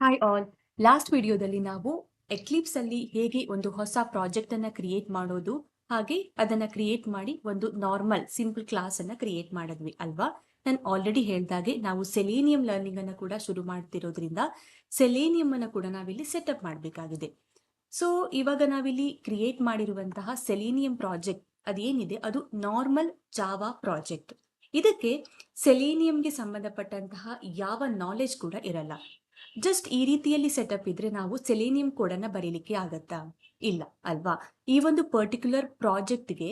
Hi all. Last ವಿಡಿಯೋದಲ್ಲಿ ನಾವು Eclipse ಅಲ್ಲಿ ಹೇಗೆ ಒಂದು ಹೊಸ ಪ್ರಾಜೆಕ್ಟ್ ಅನ್ನ ಕ್ರಿಯೇಟ್ ಮಾಡೋದು, ಹಾಗೆ ಅದನ್ನ ಕ್ರಿಯೇಟ್ ಮಾಡಿ ಒಂದು ನಾರ್ಮಲ್ ಸಿಂಪಲ್ ಕ್ಲಾಸ್ ಅನ್ನ ಕ್ರಿಯೇಟ್ ಮಾಡಿದ್ವಿ ಅಲ್ವಾ. ನಾನು ಆಲ್ರೆಡಿ ಹೇಳ್ದಾಗೆ ನಾವು ಸೆಲೇನಿಯಂ ಲರ್ನಿಂಗ್ ಅನ್ನ ಕೂಡ ಶುರು ಮಾಡ್ತಿರೋದ್ರಿಂದ ಸೆಲೇನಿಯಂ ಅನ್ನ ಕೂಡ ನಾವಿಲ್ಲಿ ಸೆಟಪ್ ಮಾಡಬೇಕಾಗಿದೆ. ಸೊ ಇವಾಗ ನಾವಿಲ್ಲಿ ಕ್ರಿಯೇಟ್ ಮಾಡಿರುವಂತಹ ಸೆಲೇನಿಯಂ ಪ್ರಾಜೆಕ್ಟ್ ಅದೇನಿದೆ ಅದು ನಾರ್ಮಲ್ ಜಾವಾ ಪ್ರಾಜೆಕ್ಟ್. ಇದಕ್ಕೆ ಸೆಲೇನಿಯಂಗೆ ಸಂಬಂಧಪಟ್ಟಂತಹ ಯಾವ ನಾಲೆಜ್ ಕೂಡ ಇರಲ್ಲ. ಜಸ್ಟ್ ಈ ರೀತಿಯಲ್ಲಿ ಸೆಟಪ್ ಇದ್ರೆ ನಾವು ಸೆಲೇನಿಯಂ ಕೋಡ್ ಅನ್ನ ಬರೀಲಿಕ್ಕೆ ಆಗತ್ತಾ? ಇಲ್ಲ ಅಲ್ವಾ. ಈ ಒಂದು ಪರ್ಟಿಕ್ಯುಲರ್ ಪ್ರಾಜೆಕ್ಟ್ಗೆ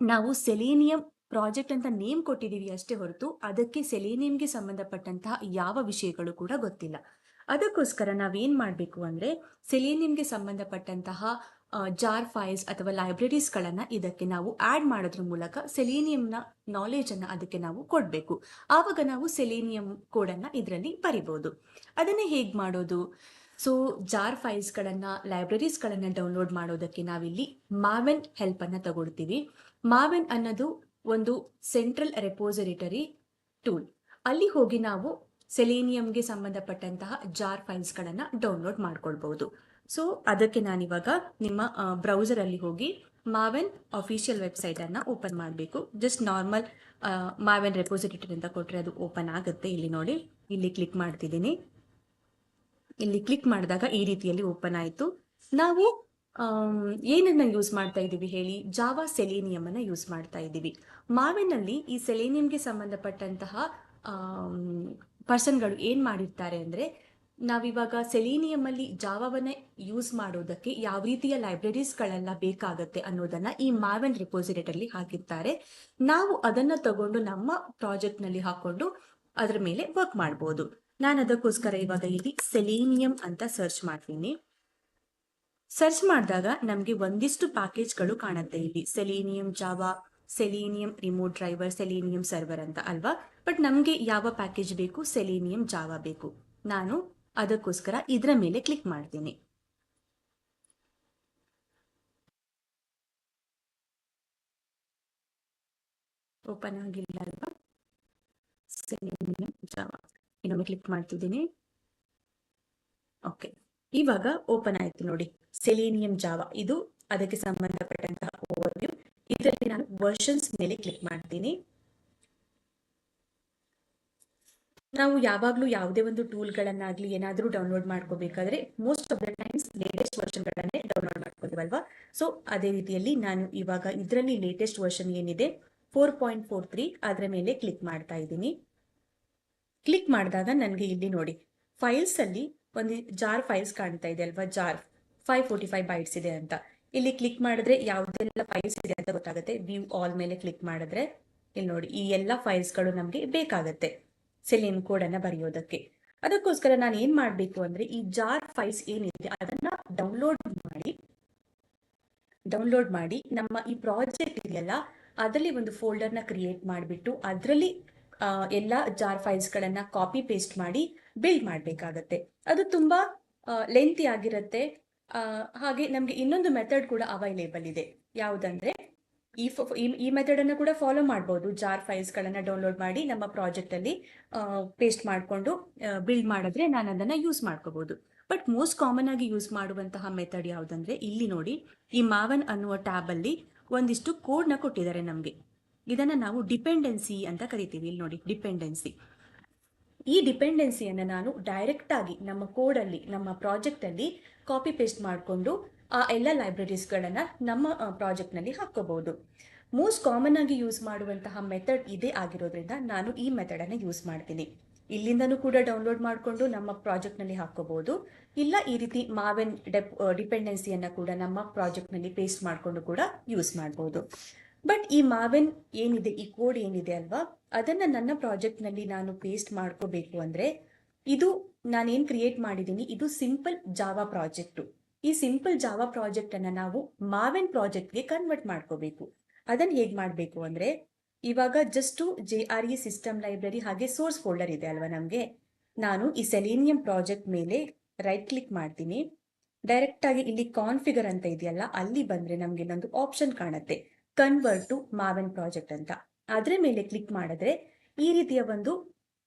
ನಾವು ಸೆಲೇನಿಯಂ ಪ್ರಾಜೆಕ್ಟ್ ಅಂತ ನೇಮ್ ಕೊಟ್ಟಿದೀವಿ ಅಷ್ಟೇ ಹೊರತು ಅದಕ್ಕೆ ಸೆಲೇನಿಯಂಗೆ ಸಂಬಂಧಪಟ್ಟಂತಹ ಯಾವ ವಿಷಯಗಳು ಕೂಡ ಗೊತ್ತಿಲ್ಲ. ಅದಕ್ಕೋಸ್ಕರ ನಾವೇನ್ ಮಾಡ್ಬೇಕು ಅಂದ್ರೆ ಸೆಲೇನಿಯಂಗೆ ಸಂಬಂಧಪಟ್ಟಂತಹ ಜಾರ್ ಫೈಲ್ಸ್ ಅಥವಾ ಲೈಬ್ರರೀಸ್ ಗಳನ್ನ ಇದಕ್ಕೆ ನಾವು ಆಡ್ ಮಾಡೋದ್ರ ಮೂಲಕ ಸೆಲೇನಿಯಂನ ನಾಲೆಜ್ ಅನ್ನ ಅದಕ್ಕೆ ನಾವು ಕೊಡ್ಬೇಕು. ಆವಾಗ ನಾವು ಸೆಲೇನಿಯಂ ಕೋಡ್ ಅನ್ನ ಇದರಲ್ಲಿ ಬರಿಬಹುದು. ಅದನ್ನೇ ಹೇಗ್ ಮಾಡೋದು? ಸೊ ಜಾರ್ ಫೈಲ್ಸ್ ಗಳನ್ನ ಲೈಬ್ರರೀಸ್ ಗಳನ್ನ ಡೌನ್ಲೋಡ್ ಮಾಡೋದಕ್ಕೆ ನಾವಿಲ್ಲಿ ಮಾವೆನ್ ಹೆಲ್ಪ್ ಅನ್ನ ತಗೊಳ್ತೀವಿ. ಮಾವೆನ್ ಅನ್ನೋದು ಒಂದು ಸೆಂಟ್ರಲ್ ರೆಪೋಸಿಟರಿ ಟೂಲ್. ಅಲ್ಲಿ ಹೋಗಿ ನಾವು ಸೆಲೇನಿಯಂಗೆ ಸಂಬಂಧಪಟ್ಟಂತಹ ಜಾರ್ ಫೈಲ್ಸ್ ಗಳನ್ನ ಡೌನ್ಲೋಡ್ ಮಾಡ್ಕೊಳ್ಬಹುದು. ಸೊ ಅದಕ್ಕೆ ನಾನಿವಾಗ ನಿಮ್ಮ ಬ್ರೌಸರ್ ಅಲ್ಲಿ ಹೋಗಿ ಮಾವೆನ್ ಅಫಿಷಿಯಲ್ ವೆಬ್ಸೈಟ್ ಅನ್ನ ಓಪನ್ ಮಾಡಬೇಕು. ಜಸ್ಟ್ ನಾರ್ಮಲ್ ಮಾವೆನ್ ರೆಪೋಸಿಟರಿ ಅಂತ ಕೊಟ್ರೆ ಅದು ಓಪನ್ ಆಗುತ್ತೆ. ಇಲ್ಲಿ ನೋಡಿ, ಇಲ್ಲಿ ಕ್ಲಿಕ್ ಮಾಡ್ತಿದ್ದೀನಿ. ಇಲ್ಲಿ ಕ್ಲಿಕ್ ಮಾಡಿದಾಗ ಈ ರೀತಿಯಲ್ಲಿ ಓಪನ್ ಆಯಿತು. ನಾವು ಏನನ್ನ ಯೂಸ್ ಮಾಡ್ತಾ ಇದ್ದೀವಿ ಹೇಳಿ? ಜಾವಾ ಸೆಲೇನಿಯಂ ಅನ್ನ ಯೂಸ್ ಮಾಡ್ತಾ ಇದ್ದೀವಿ. ಮಾವಿನಲ್ಲಿ ಈ ಸೆಲೇನಿಯಂಗೆ ಸಂಬಂಧಪಟ್ಟಂತಹ ಪರ್ಸನ್ಗಳು ಏನ್ ಮಾಡಿರ್ತಾರೆ ಅಂದ್ರೆ, ನಾವಿವಾಗ ಸೆಲೇನಿಯಂ ಅಲ್ಲಿ ಜಾವಾವನ್ನ ಯೂಸ್ ಮಾಡೋದಕ್ಕೆ ಯಾವ ರೀತಿಯ ಲೈಬ್ರರೀಸ್ಗಳೆಲ್ಲ ಬೇಕಾಗತ್ತೆ ಅನ್ನೋದನ್ನ ಈ ಮಾವೆನ್ ರೆಪೋಸಿಟರಿ ಹಾಕಿರ್ತಾರೆ. ನಾವು ಅದನ್ನ ತಗೊಂಡು ನಮ್ಮ ಪ್ರಾಜೆಕ್ಟ್ ನಲ್ಲಿ ಹಾಕೊಂಡು ಅದರ ಮೇಲೆ ವರ್ಕ್ ಮಾಡಬಹುದು. ನಾನು ಅದಕ್ಕೋಸ್ಕರ ಇವಾಗ ಇಲ್ಲಿ ಸೆಲೇನಿಯಂ ಅಂತ ಸರ್ಚ್ ಮಾಡ್ತೀನಿ. ಸರ್ಚ್ ಮಾಡಿದಾಗ ನಮಗೆ ಒಂದಿಷ್ಟು ಪ್ಯಾಕೇಜ್ಗಳು ಕಾಣುತ್ತೆ. ಇಲ್ಲಿ selenium Java, selenium remote driver, selenium server ಅಂತ ಅಲ್ವಾ. ಬಟ್ ನಮಗೆ ಯಾವ ಪ್ಯಾಕೇಜ್ ಬೇಕು? ಸೆಲೇನಿಯಂ ಜಾವಾ ಬೇಕು. ನಾನು ಅದಕ್ಕೋಸ್ಕರ ಇದರ ಮೇಲೆ ಕ್ಲಿಕ್ ಮಾಡ್ತೀನಿ. ಓಪನ್ ಆಗಿಲ್ಲ ಅಲ್ವಾ? ಸೆಲೇನಿಯಂ ಜಾವಾ ಇನ್ನೊಮ್ಮೆ ಕ್ಲಿಕ್ ಮಾಡ್ತಿದ್ದೀನಿ. ಓಕೆ, ಇವಾಗ ಓಪನ್ ಆಯ್ತು ನೋಡಿ. ಸೆಲೇನಿಯಂ ಜಾವಾ ಇದು ಅದಕ್ಕೆ ಸಂಬಂಧಪಟ್ಟಂತಹ ಓವರ್ವ್ಯೂ. ಇದರಲ್ಲಿ ನಾನು ವರ್ಷನ್ಸ್ ಮೇಲೆ ಕ್ಲಿಕ್ ಮಾಡ್ತೀನಿ. ನಾವು ಯಾವಾಗಲೂ ಯಾವುದೇ ಒಂದು ಟೂಲ್ಗಳನ್ನಾಗ್ಲಿ ಏನಾದರೂ ಡೌನ್ಲೋಡ್ ಮಾಡ್ಕೋಬೇಕಾದ್ರೆ most of the times latest ವರ್ಷನ್ಗಳನ್ನೇ ಡೌನ್ಲೋಡ್ ಮಾಡ್ಕೋತೀವಲ್ವಾ. ಸೊ ಅದೇ ರೀತಿಯಲ್ಲಿ ನಾನು ಇವಾಗ ಇದರಲ್ಲಿ ಲೇಟೆಸ್ಟ್ ವರ್ಷನ್ ಏನಿದೆ 4.43 ಅದರ ಮೇಲೆ ಕ್ಲಿಕ್ ಮಾಡ್ತಾ ಇದ್ದೀನಿ. ಕ್ಲಿಕ್ ಮಾಡಿದಾಗ ನನಗೆ ಇಲ್ಲಿ ನೋಡಿ ಫೈಲ್ಸ್ ಅಲ್ಲಿ ಒಂದು ಜಾರ್ ಫೈಲ್ಸ್ ಕಾಣ್ತಾ ಇದೆ ಅಲ್ವಾ. ಜಾರ್ 545 ಬೈಟ್ಸ್ ಇದೆ ಅಂತ. ಇಲ್ಲಿ ಕ್ಲಿಕ್ ಮಾಡಿದ್ರೆ ಯಾವುದೆಲ್ಲ ಫೈಲ್ಸ್ ಇದೆ ಅಂತ ಗೊತ್ತಾಗುತ್ತೆ. ವ್ಯೂ ಆಲ್ ಮೇಲೆ ಕ್ಲಿಕ್ ಮಾಡಿದ್ರೆ ಇಲ್ಲಿ ನೋಡಿ ಈ ಎಲ್ಲ ಫೈಲ್ಸ್ಗಳು ನಮಗೆ ಬೇಕಾಗತ್ತೆ ಸೆಲೇನಿಯಂ ಕೋಡ್ ಅನ್ನ ಬರೆಯೋದಕ್ಕೆ. ಅದಕ್ಕೋಸ್ಕರ ನಾನು ಏನ್ ಮಾಡ್ಬೇಕು ಅಂದ್ರೆ ಈ ಜಾರ್ ಫೈಲ್ಸ್ ಏನಿದೆ ಅದನ್ನ ಡೌನ್ಲೋಡ್ ಮಾಡಿ ನಮ್ಮ ಈ ಪ್ರಾಜೆಕ್ಟ್ ಇದೆಯಲ್ಲ ಅದರಲ್ಲಿ ಒಂದು ಫೋಲ್ಡರ್ ನ ಕ್ರಿಯೇಟ್ ಮಾಡಿಬಿಟ್ಟು ಅದರಲ್ಲಿ ಎಲ್ಲ ಜಾರ್ ಫೈಲ್ಸ್ ಗಳನ್ನ ಕಾಪಿ ಪೇಸ್ಟ್ ಮಾಡಿ ಬಿಲ್ಡ್ ಮಾಡಬೇಕಾಗತ್ತೆ. ಅದು ತುಂಬಾ ಲೆಂತಿ ಆಗಿರುತ್ತೆ. ಹಾಗೆ ನಮ್ಗೆ ಇನ್ನೊಂದು ಮೆಥಡ್ ಕೂಡ ಅವೈಲೇಬಲ್ ಇದೆ. ಯಾವುದಂದ್ರೆ ಈ ಮೆಥಡ್ ಅನ್ನ ಕೂಡ ಫಾಲೋ ಮಾಡಬಹುದು. ಜಾರ್ ಫೈಲ್ಸ್ ಗಳನ್ನ ಡೌನ್ಲೋಡ್ ಮಾಡಿ ನಮ್ಮ ಪ್ರಾಜೆಕ್ಟ್ ಅಲ್ಲಿ ಪೇಸ್ಟ್ ಮಾಡಿಕೊಂಡು ಬಿಲ್ಡ್ ಮಾಡಿದ್ರೆ ನಾನು ಅದನ್ನ ಯೂಸ್ ಮಾಡ್ಕೋಬಹುದು. ಬಟ್ ಮೋಸ್ಟ್ ಕಾಮನ್ ಆಗಿ ಯೂಸ್ ಮಾಡುವಂತಹ ಮೆಥಡ್ ಯಾವುದಂದ್ರೆ ಇಲ್ಲಿ ನೋಡಿ, ಈ ಮಾವನ್ ಅನ್ನುವ ಟ್ಯಾಬ್ ಅಲ್ಲಿ ಒಂದಿಷ್ಟು ಕೋಡ್ ನ ಕೊಟ್ಟಿದ್ದಾರೆ ನಮ್ಗೆ. ಇದನ್ನ ನಾವು ಡಿಪೆಂಡೆನ್ಸಿ ಅಂತ ಕರಿತೀವಿ. ಇಲ್ಲಿ ನೋಡಿ ಡಿಪೆಂಡೆನ್ಸಿ. ಈ ಡಿಪೆಂಡೆನ್ಸಿಯನ್ನ ನಾನು ಡೈರೆಕ್ಟ್ ಆಗಿ ನಮ್ಮ ಕೋಡ್ ಅಲ್ಲಿ ನಮ್ಮ ಪ್ರಾಜೆಕ್ಟ್ ಅಲ್ಲಿ ಕಾಪಿ ಪೇಸ್ಟ್ ಮಾಡಿಕೊಂಡು ಆ ಎಲ್ಲ ಲೈಬ್ರರೀಸ್ಗಳನ್ನ ನಮ್ಮ ಪ್ರಾಜೆಕ್ಟ್ ನಲ್ಲಿ ಹಾಕೋಬಹುದು. ಮೋಸ್ಟ್ ಕಾಮನ್ ಆಗಿ ಯೂಸ್ ಮಾಡುವಂತಹ ಮೆಥಡ್ ಇದೇ ಆಗಿರೋದ್ರಿಂದ ನಾನು ಈ ಮೆಥಡ್ ಅನ್ನ ಯೂಸ್ ಮಾಡ್ತೀನಿ. ಇಲ್ಲಿಂದನೂ ಕೂಡ ಡೌನ್ಲೋಡ್ ಮಾಡಿಕೊಂಡು ನಮ್ಮ ಪ್ರಾಜೆಕ್ಟ್ ನಲ್ಲಿ ಹಾಕೋಬಹುದು. ಇಲ್ಲ ಈ ರೀತಿ ಮಾವೆನ್ ಡಿಪೆಂಡೆನ್ಸಿಯನ್ನ ಕೂಡ ನಮ್ಮ ಪ್ರಾಜೆಕ್ಟ್ ನಲ್ಲಿ ಪೇಸ್ಟ್ ಮಾಡಿಕೊಂಡು ಕೂಡ ಯೂಸ್ ಮಾಡಬಹುದು. ಬಟ್ ಈ ಮಾವೆನ್ ಏನಿದೆ, ಈ ಕೋಡ್ ಏನಿದೆ ಅಲ್ವಾ, ಅದನ್ನ ನನ್ನ ಪ್ರಾಜೆಕ್ಟ್ ನಲ್ಲಿ ನಾನು ಪೇಸ್ಟ್ ಮಾಡ್ಕೋಬೇಕು ಅಂದ್ರೆ ಇದು ನಾನೇನ್ ಕ್ರಿಯೇಟ್ ಮಾಡಿದ್ದೀನಿ ಇದು ಸಿಂಪಲ್ ಜಾವಾ ಪ್ರಾಜೆಕ್ಟ್. ಈ ಸಿಂಪಲ್ ಜಾವಾ ಪ್ರಾಜೆಕ್ಟ್ ಅನ್ನ ನಾವು ಮಾವೆನ್ ಪ್ರಾಜೆಕ್ಟ್ಗೆ ಕನ್ವರ್ಟ್ ಮಾಡ್ಕೋಬೇಕು. ಅದನ್ನ ಹೇಗ್ ಮಾಡ್ಬೇಕು ಅಂದ್ರೆ ಇವಾಗ ಜಸ್ಟ್ JRE ಸಿಸ್ಟಮ್ ಲೈಬ್ರರಿ ಹಾಗೆ ಸೋರ್ಸ್ ಫೋಲ್ಡರ್ ಇದೆ ಅಲ್ವಾ ನಮ್ಗೆ. ನಾನು ಈ ಸೆಲೇನಿಯಂ ಪ್ರಾಜೆಕ್ಟ್ ಮೇಲೆ ರೈಟ್ ಕ್ಲಿಕ್ ಮಾಡ್ತೀನಿ. ಡೈರೆಕ್ಟ್ ಆಗಿ ಇಲ್ಲಿ ಕಾನ್ಫಿಗರ್ ಅಂತ ಇದೆಯಲ್ಲ ಅಲ್ಲಿ ಬಂದ್ರೆ ನಮ್ಗೆ ಇನ್ನೊಂದು ಆಪ್ಷನ್ ಕಾಣುತ್ತೆ, ಕನ್ವರ್ಟ್ ಟು ಮಾವೆನ್ ಪ್ರಾಜೆಕ್ಟ್ ಅಂತ. ಅದ್ರ ಮೇಲೆ ಕ್ಲಿಕ್ ಮಾಡಿದ್ರೆ ಈ ರೀತಿಯ ಒಂದು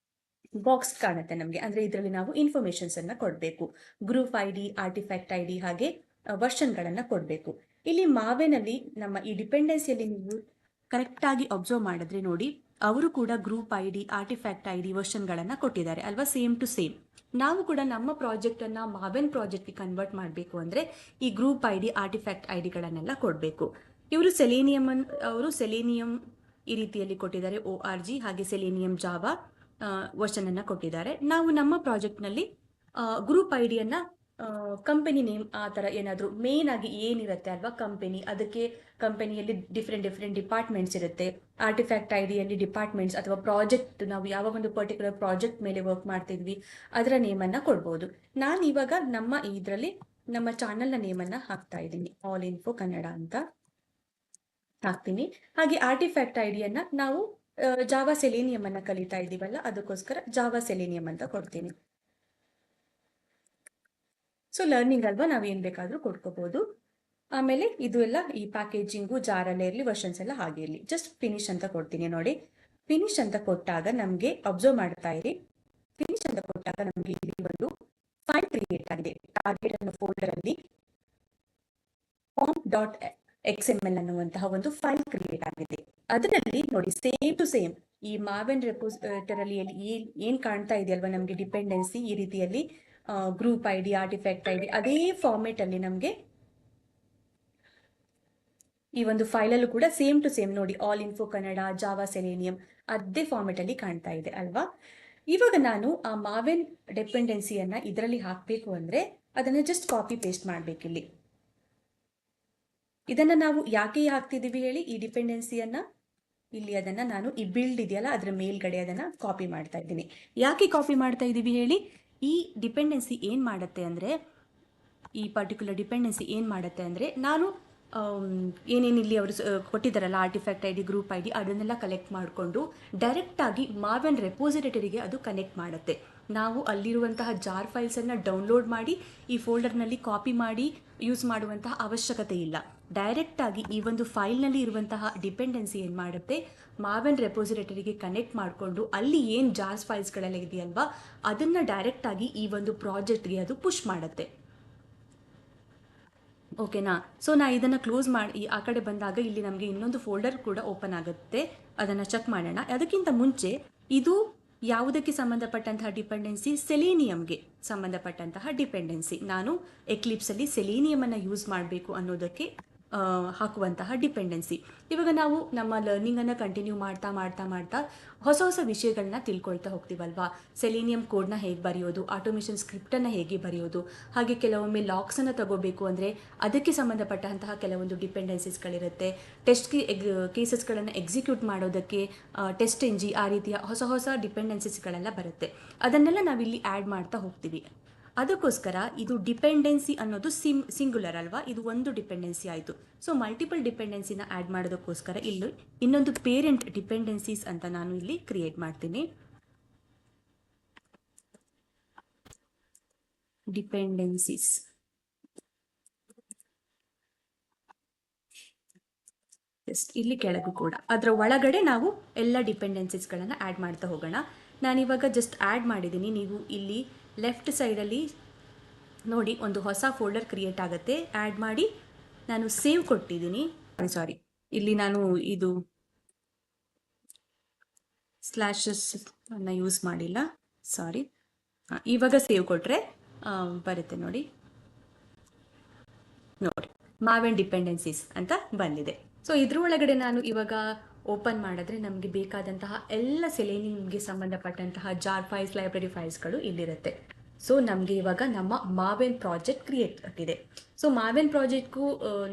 ಬಾಕ್ಸ್ ಕಾಣುತ್ತೆ ನಮಗೆ. ಅಂದ್ರೆ ಇದರಲ್ಲಿ ನಾವು ಇನ್ಫಾರ್ಮೇಶನ್ಸ್ ಅನ್ನ ಕೊಡಬೇಕು. Group I D, artifact I D, ಹಾಗೆ ವರ್ಷನ್ಗಳನ್ನ ಕೊಡಬೇಕು. ಇಲ್ಲಿ ಮಾವೆನಲ್ಲಿ ನಮ್ಮ ಈ ಡಿಪೆಂಡೆನ್ಸಿಯಲ್ಲಿ ನೀವು ಕರೆಕ್ಟ್ ಆಗಿ ಅಬ್ಸರ್ವ್ ಮಾಡಿದ್ರೆ ನೋಡಿ, ಅವರು ಕೂಡ group I D, artifact I D, ವರ್ಷನ್ಗಳನ್ನ ಕೊಟ್ಟಿದ್ದಾರೆ ಅಲ್ವಾ, ಸೇಮ್ ಟು ಸೇಮ್. ನಾವು ಕೂಡ ನಮ್ಮ ಪ್ರಾಜೆಕ್ಟ್ ಅನ್ನ ಮಾವೆನ್ ಪ್ರಾಜೆಕ್ಟ್ಗೆ ಕನ್ವರ್ಟ್ ಮಾಡಬೇಕು ಅಂದ್ರೆ ಈ group I D, artifact I ಡಿಗಳನ್ನೆಲ್ಲ ಕೊಡಬೇಕು. ಇವರು ಸೆಲೇನಿಯಂ ಈ ರೀತಿಯಲ್ಲಿ ಕೊಟ್ಟಿದ್ದಾರೆ, ORG ಹಾಗೆ ಸೆಲೇನಿಯಂ ಜಾವಾ ವರ್ಷನ್ ಅನ್ನ ಕೊಟ್ಟಿದ್ದಾರೆ. ನಾವು ನಮ್ಮ ಪ್ರಾಜೆಕ್ಟ್ ನಲ್ಲಿ ಗ್ರೂಪ್ ಐ ಡಿಯನ್ನ ಕಂಪನಿ ನೇಮ್ ಆ ತರ ಏನಾದ್ರು ಮೇನ್ ಆಗಿ ಏನಿರುತ್ತೆ ಅಲ್ವಾ ಕಂಪನಿ, ಅದಕ್ಕೆ ಕಂಪನಿಯಲ್ಲಿ ಡಿಫ್ರೆಂಟ್ ಡಿಪಾರ್ಟ್ಮೆಂಟ್ಸ್ ಇರುತ್ತೆ. ಆರ್ಟಿಫ್ಯಾಕ್ಟ್ ಐ ಡಿಯಲ್ಲಿ ಡಿಪಾರ್ಟ್ಮೆಂಟ್ಸ್ ಅಥವಾ ಪ್ರಾಜೆಕ್ಟ್, ನಾವು ಯಾವ ಒಂದು ಪರ್ಟಿಕ್ಯುಲರ್ ಪ್ರಾಜೆಕ್ಟ್ ಮೇಲೆ ವರ್ಕ್ ಮಾಡ್ತಿದ್ವಿ ಅದರ ನೇಮನ್ನು ಕೊಡ್ಬೋದು. ನಾನು ಇವಾಗ ನಮ್ಮ ಚಾನಲ್ನ ನೇಮನ್ನು ಹಾಕ್ತಾ ಇದ್ದೀನಿ, ಆಲ್ ಇನ್ಫೋ ಕನ್ನಡ ಅಂತ ಹಾಕ್ತೀನಿ. ಹಾಗೆ ಆರ್ಟಿಫ್ಯಾಕ್ಟ್ ಐ ಡಿಯನ್ನ ನಾವು ಜಾವಾ ಸೆಲೇನಿಯಂ ಅನ್ನ ಕಲಿತಾ ಇದ್ದೀವಲ್ಲ, ಅದಕ್ಕೋಸ್ಕರ ಜಾವಾ ಸೆಲೇನಿಯಂ ಅಂತ ಕೊಡ್ತೀನಿ. ಸೊ ಲರ್ನಿಂಗ್ ಅಲ್ವಾ, ನಾವೇನ್ ಬೇಕಾದ್ರೂ ಕೊಡ್ಕೋಬಹುದು. ಆಮೇಲೆ ಇದು ಎಲ್ಲ ಈ ಪ್ಯಾಕೇಜಿಂಗು ಜಾರಲ್ಲೇ ಇರಲಿ, ವರ್ಷನ್ಸ್ ಎಲ್ಲ ಹಾಗೆ ಇರಲಿ. ಜಸ್ಟ್ ಫಿನಿಶ್ ಅಂತ ಕೊಡ್ತೀನಿ ನೋಡಿ. ಫಿನಿಶ್ ಅಂತ ಕೊಟ್ಟಾಗ ನಮಗೆ ಅಬ್ಸರ್ವ್ ಮಾಡ್ತಾ ಇರಿ, ಫಿನಿಶ್ ಅಂತ ಕೊಟ್ಟಾಗ ನಮಗೆ ಇಲ್ಲಿ ಒಂದು ಫೈಲ್ ಕ್ರಿಯೇಟ್ ಆಗಿದೆ. ಟಾರ್ಗೆಟ್ ಅನ್ನೋ ಫೋಲ್ಡರ್ ಅಲ್ಲಿ form.xml ಅನ್ನುವಂತಹ ಒಂದು ಫೈಲ್ ಕ್ರಿಯೇಟ್ ಆಗಿದೆ. ಅದರಲ್ಲಿ ನೋಡಿ ಸೇಮ್ ಟು ಸೇಮ್ ಈ ಮಾವೆನ್ ರೆಪೋಸಿಟರಿ ಏನ್ ಕಾಣ್ತಾ ಇದೆಯಲ್ವಾ ನಮಗೆ ಡಿಪೆಂಡೆನ್ಸಿ, ಈ ರೀತಿಯಲ್ಲಿ group I D, artifact I D, ಅದೇ ಫಾರ್ಮೆಟ್ ಅಲ್ಲಿ ನಮಗೆ ಈ ಒಂದು ಫೈಲಲ್ಲೂ ಕೂಡ ಸೇಮ್ ಟು ಸೇಮ್ ನೋಡಿ, all info Kannada, Java Selenium ಅದೇ ಫಾರ್ಮೆಟ್ ಅಲ್ಲಿ ಕಾಣ್ತಾ ಇದೆ ಅಲ್ವಾ. ಇವಾಗ ನಾನು ಆ ಮಾವೆನ್ ಡಿಪೆಂಡೆನ್ಸಿಯನ್ನ ಇದರಲ್ಲಿ ಹಾಕಬೇಕು ಅಂದ್ರೆ ಅದನ್ನ ಜಸ್ಟ್ ಕಾಪಿ ಪೇಸ್ಟ್ ಮಾಡ್ಬೇಕಿಲ್ಲಿ. ಇದನ್ನ ನಾವು ಯಾಕೆ ಹಾಕ್ತಿದೀವಿ ಹೇಳಿ, ಈ ಡಿಪೆಂಡೆನ್ಸಿಯನ್ನ ಇಲ್ಲಿ ಅದನ್ನ ನಾನು ಈ ಬಿಲ್ಡ್ ಇದೆಯಲ್ಲ ಅದರ ಮೇಲ್ಗಡೆ ಅದನ್ನ ಕಾಪಿ ಮಾಡ್ತಾ ಇದ್ದೀನಿ. ಯಾಕೆ ಕಾಪಿ ಮಾಡ್ತಾ ಇದ್ದೀವಿ ಹೇಳಿ, ಈ ಡಿಪೆಂಡೆನ್ಸಿ ಏನ್ ಮಾಡುತ್ತೆ ಅಂದ್ರೆ, ಈ ಪರ್ಟಿಕ್ಯುಲರ್ ಡಿಪೆಂಡೆನ್ಸಿ ಏನ್ ಮಾಡುತ್ತೆ ಅಂದ್ರೆ, ನಾನು ಏನೇನು ಇಲ್ಲಿ ಅವರು ಕೊಟ್ಟಿದ್ದಾರಲ್ಲ artifact I D, group I D, ಅದನ್ನೆಲ್ಲ ಕಲೆಕ್ಟ್ ಮಾಡಿಕೊಂಡು ಡೈರೆಕ್ಟ್ ಆಗಿ ಮಾವೆನ್ ರೆಪೋಸಿಟರಿಗೆ ಅದು ಕನೆಕ್ಟ್ ಮಾಡುತ್ತೆ. ನಾವು ಅಲ್ಲಿರುವಂತಹ ಜಾರ್ ಫೈಲ್ಸನ್ನು ಡೌನ್ಲೋಡ್ ಮಾಡಿ ಈ ಫೋಲ್ಡರ್ನಲ್ಲಿ ಕಾಪಿ ಮಾಡಿ ಯೂಸ್ ಮಾಡುವಂತಹ ಅವಶ್ಯಕತೆ ಇಲ್ಲ. ಡೈರೆಕ್ಟ್ ಆಗಿ ಈ ಒಂದು ಫೈಲ್ನಲ್ಲಿ ಇರುವಂತಹ ಡಿಪೆಂಡೆನ್ಸಿ ಏನು ಮಾಡುತ್ತೆ, ಮಾವೆನ್ ರೆಪೋಸಿಟರಿಗೆ ಕನೆಕ್ಟ್ ಮಾಡಿಕೊಂಡು ಅಲ್ಲಿ ಏನು ಜಾರ್ಸ್ ಫೈಲ್ಸ್ಗಳೆಲ್ಲ ಇದೆಯಲ್ವಾ ಅದನ್ನು ಡೈರೆಕ್ಟ್ ಆಗಿ ಈ ಒಂದು ಪ್ರಾಜೆಕ್ಟ್ಗೆ ಅದು ಪುಷ್ ಮಾಡುತ್ತೆ. ಓಕೆನಾ. ಸೊ ನಾ ಇದನ್ನು ಕ್ಲೋಸ್ ಮಾಡಿ ಆ ಕಡೆ ಬಂದಾಗ ಇಲ್ಲಿ ನಮಗೆ ಇನ್ನೊಂದು ಫೋಲ್ಡರ್ ಕೂಡ ಓಪನ್ ಆಗುತ್ತೆ, ಅದನ್ನು ಚೆಕ್ ಮಾಡೋಣ. ಅದಕ್ಕಿಂತ ಮುಂಚೆ ಇದು ಯಾವುದಕ್ಕೆ ಸಂಬಂಧಪಟ್ಟಂತಹ ಡಿಪೆಂಡೆನ್ಸಿ, ಸೆಲೇನಿಯಂಗೆ ಸಂಬಂಧಪಟ್ಟಂತಹ ಡಿಪೆಂಡೆನ್ಸಿ. ನಾನು ಎಕ್ಲಿಪ್ಸಲ್ಲಿ ಸೆಲೇನಿಯಮನ್ನು ಯೂಸ್ ಮಾಡಬೇಕು ಅನ್ನೋದಕ್ಕೆ ಹಾಕುವಂತಹ ಡಿಪೆಂಡೆನ್ಸಿ. ಇವಾಗ ನಾವು ನಮ್ಮ ಲರ್ನಿಂಗನ್ನು ಕಂಟಿನ್ಯೂ ಮಾಡ್ತಾ ಮಾಡ್ತಾ ಮಾಡ್ತಾ ಹೊಸ ಹೊಸ ವಿಷಯಗಳನ್ನ ತಿಳ್ಕೊಳ್ತಾ ಹೋಗ್ತೀವಲ್ವಾ. ಸೆಲೇನಿಯಂ ಕೋಡ್ನ ಹೇಗೆ ಬರೆಯೋದು, ಆಟೋಮೇಷನ್ ಸ್ಕ್ರಿಪ್ಟನ್ನು ಹೇಗೆ ಬರೆಯೋದು, ಹಾಗೆ ಕೆಲವೊಮ್ಮೆ ಲಾಕ್ಸನ್ನು ತಗೋಬೇಕು ಅಂದರೆ ಅದಕ್ಕೆ ಸಂಬಂಧಪಟ್ಟಂತಹ ಕೆಲವೊಂದು ಡಿಪೆಂಡೆನ್ಸೀಸ್ಗಳಿರುತ್ತೆ. ಟೆಸ್ಟ್ ಕೇಸಸ್ಗಳನ್ನು ಎಕ್ಸಿಕ್ಯೂಟ್ ಮಾಡೋದಕ್ಕೆ ಟೆಸ್ಟ್ ಎಂಜಿ, ಆ ರೀತಿಯ ಹೊಸ ಹೊಸ ಡಿಪೆಂಡೆನ್ಸೀಸ್ಗಳೆಲ್ಲ ಬರುತ್ತೆ. ಅದನ್ನೆಲ್ಲ ನಾವಿಲ್ಲಿ ಆ್ಯಡ್ ಮಾಡ್ತಾ ಹೋಗ್ತೀವಿ. ಅದಕ್ಕೋಸ್ಕರ ಇದು ಡಿಪೆಂಡೆನ್ಸಿ ಅನ್ನೋದು ಸಿಂಗುಲರ್ ಅಲ್ವಾ, ಇದು ಒಂದು ಡಿಪೆಂಡೆನ್ಸಿ ಆಯಿತು. ಸೊ ಮಲ್ಟಿಪಲ್ ಡಿಪೆಂಡೆನ್ಸಿನ ಆ್ಯಡ್ ಮಾಡೋದಕ್ಕೋಸ್ಕರ ಇಲ್ಲಿ ಇನ್ನೊಂದು ಪೇರೆಂಟ್ ಡಿಪೆಂಡೆನ್ಸೀಸ್ ಅಂತ ನಾನು ಇಲ್ಲಿ ಕ್ರಿಯೇಟ್ ಮಾಡ್ತೀನಿ. ಡಿಪೆಂಡೆನ್ಸೀಸ್ ಇಲ್ಲಿ ಕೆಳಗೂ ಕೂಡ ಅದರ ಒಳಗಡೆ ನಾವು ಎಲ್ಲ ಡಿಪೆಂಡೆನ್ಸೀಸ್ಗಳನ್ನು ಆ್ಯಡ್ ಮಾಡ್ತಾ ಹೋಗೋಣ. ನಾನಿವಾಗ ಜಸ್ಟ್ ಆ್ಯಡ್ ಮಾಡಿದ್ದೀನಿ. ನೀವು ಇಲ್ಲಿ ಲೆಫ್ಟ್ ಸೈಡಲ್ಲಿ ನೋಡಿ ಒಂದು ಹೊಸ ಫೋಲ್ಡರ್ ಕ್ರಿಯೇಟ್ ಆಗುತ್ತೆ. ಆ್ಯಡ್ ಮಾಡಿ ನಾನು ಸೇವ್ ಕೊಟ್ಟಿದ್ದೀನಿ. ಸಾರಿ, ಇಲ್ಲಿ ನಾನು ಇದು ಸ್ಲ್ಯಾಶಸ್ ಅನ್ನು ಯೂಸ್ ಮಾಡಿಲ್ಲ, ಸಾರಿ. ಇವಾಗ ಸೇವ್ ಕೊಟ್ಟರೆ ಬರುತ್ತೆ ನೋಡಿ ಮಾವೆನ್ ಡಿಪೆಂಡೆನ್ಸೀಸ್ ಅಂತ ಬಂದಿದೆ. ಸೊ ಇದ್ರ ಒಳಗಡೆ ನಾನು ಇವಾಗ ಓಪನ್ ಮಾಡಿದ್ರೆ ನಮಗೆ ಬೇಕಾದಂತಹ ಎಲ್ಲ ಸೆಲೇನಿಯಂಗೆ ಸಂಬಂಧಪಟ್ಟಂತಹ ಜಾರ್ ಫೈಲ್ಸ್, ಲೈಬ್ರರಿ ಫೈಲ್ಸ್ಗಳು ಇಲ್ಲಿರುತ್ತೆ. ಸೊ ನಮಗೆ ಇವಾಗ ನಮ್ಮ ಮಾವೆನ್ ಪ್ರಾಜೆಕ್ಟ್ ಕ್ರಿಯೇಟ್ ಆಗಿದೆ. ಸೊ ಮಾವೆನ್ ಪ್ರಾಜೆಕ್ಟ್ಗೂ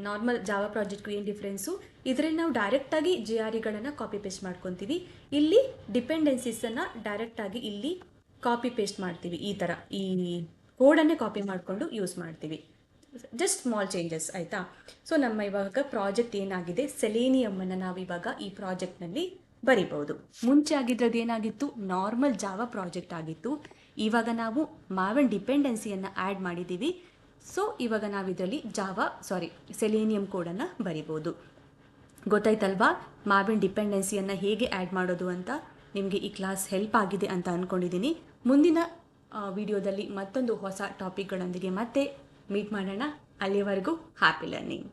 ನಾರ್ಮಲ್ ಜಾವಾ ಪ್ರಾಜೆಕ್ಟ್ಗೂ ಏನು ಡಿಫ್ರೆನ್ಸು, ಇದರಲ್ಲಿ ನಾವು ಡೈರೆಕ್ಟಾಗಿ JREಗಳನ್ನು ಕಾಪಿ ಪೇಸ್ಟ್ ಮಾಡ್ಕೊತೀವಿ. ಇಲ್ಲಿ ಡಿಪೆಂಡೆನ್ಸೀಸನ್ನು ಡೈರೆಕ್ಟಾಗಿ ಇಲ್ಲಿ ಕಾಪಿ ಪೇಸ್ಟ್ ಮಾಡ್ತೀವಿ. ಈ ಥರ ಈ ಕೋಡನ್ನೇ ಕಾಪಿ ಮಾಡಿಕೊಂಡು ಯೂಸ್ ಮಾಡ್ತೀವಿ. ಜಸ್ಟ್ ಸ್ಮಾಲ್ ಚೇಂಜಸ್ ಆಯಿತಾ. ಸೊ ನಮ್ಮ ಇವಾಗ ಪ್ರಾಜೆಕ್ಟ್ ಏನಾಗಿದೆ, ಸೆಲೇನಿಯಮನ್ನು ನಾವು ಇವಾಗ ಈ ಪ್ರಾಜೆಕ್ಟ್ನಲ್ಲಿ ಬರಿಬಹುದು. ಮುಂಚೆ ಆಗಿದ್ರದ್ದು ಏನಾಗಿತ್ತು, ನಾರ್ಮಲ್ ಜಾವಾ ಪ್ರಾಜೆಕ್ಟ್ ಆಗಿತ್ತು. ಇವಾಗ ನಾವು ಮಾವೆನ್ ಡಿಪೆಂಡೆನ್ಸಿಯನ್ನು ಆ್ಯಡ್ ಮಾಡಿದ್ದೀವಿ. ಸೊ ಇವಾಗ ನಾವು ಇದರಲ್ಲಿ ಸೆಲೇನಿಯಂ ಕೋಡನ್ನು ಬರಿಬೋದು. ಗೊತ್ತಾಯ್ತಲ್ವಾ ಮಾವೆನ್ ಡಿಪೆಂಡೆನ್ಸಿಯನ್ನು ಹೇಗೆ ಆ್ಯಡ್ ಮಾಡೋದು ಅಂತ. ನಿಮಗೆ ಈ ಕ್ಲಾಸ್ ಹೆಲ್ಪ್ ಆಗಿದೆ ಅಂತ ಅಂದ್ಕೊಂಡಿದ್ದೀನಿ. ಮುಂದಿನ ವಿಡಿಯೋದಲ್ಲಿ ಮತ್ತೊಂದು ಹೊಸ ಟಾಪಿಕ್ಗಳೊಂದಿಗೆ ಮತ್ತೆ ಮೀಟ್ ಮಾಡೋಣ. ಅಲ್ಲಿಯವರೆಗೂ ಹ್ಯಾಪಿ ಲರ್ನಿಂಗ್.